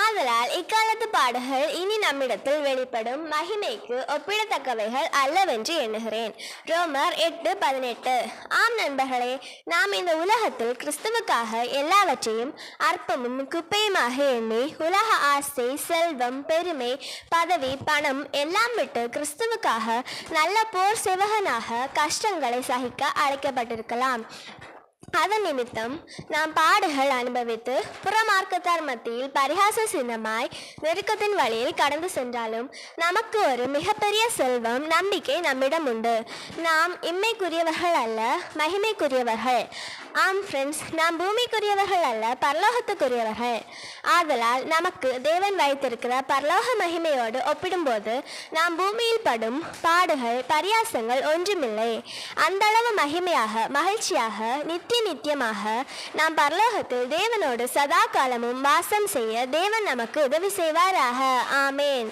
ஆதலால் இக்காலத்து பாடுகள் இனி நம்மிடத்தில் வெளிப்படும் மகிமைக்கு ஒப்பிடத்தக்கவைகள் அல்லவென்று எண்ணுகிறேன். ரோமர் 8:18. ஆம் நண்பர்களே, நாம் இந்த உலகத்தில் கிறிஸ்துவுக்காக எல்லாவற்றையும் அற்பமும் குப்பையுமாக எண்ணி உலக ஆசை, செல்வம், பெருமை, பதவி, பணம் எல்லாம் விட்டு கிறிஸ்துவுக்காக நல்ல போர் சேவகனாக கஷ்டங்களை சகிக்க அழைக்கப்பட்டிருக்கலாம். அதன் நிமித்தம் நாம் பாடுகள் அனுபவித்து புறமார்க்கத்தார் மத்தியில் பரிகாச சின்னமாய் நெருக்கத்தின் வழியில் கடந்து சென்றாலும் நமக்கு ஒரு மிகப்பெரிய செல்வம், நம்பிக்கை நம்மிடம் உண்டு. நாம் இம்மைக்குரியவர்கள் அல்ல, மகிமைக்குரியவர்கள். ஆம் ஃப்ரெண்ட்ஸ், நாம் பூமிக்குரியவர்கள் அல்ல, பரலோகத்துக்குரியவர்கள். ஆதலால் நமக்கு தேவன் வைத்திருக்கிற பரலோக மகிமையோடு ஒப்பிடும்போது நாம் பூமியில் படும் பாடுகள், பரியாசங்கள் ஒன்றுமில்லை. அந்தளவு மகிமையாக, மகிழ்ச்சியாக, நித்தியமாக நாம் பரலோகத்தில் தேவனோடு சதா காலமும் வாசம் செய்ய தேவன் நமக்கு உதவி செய்வாராக. ஆமேன்.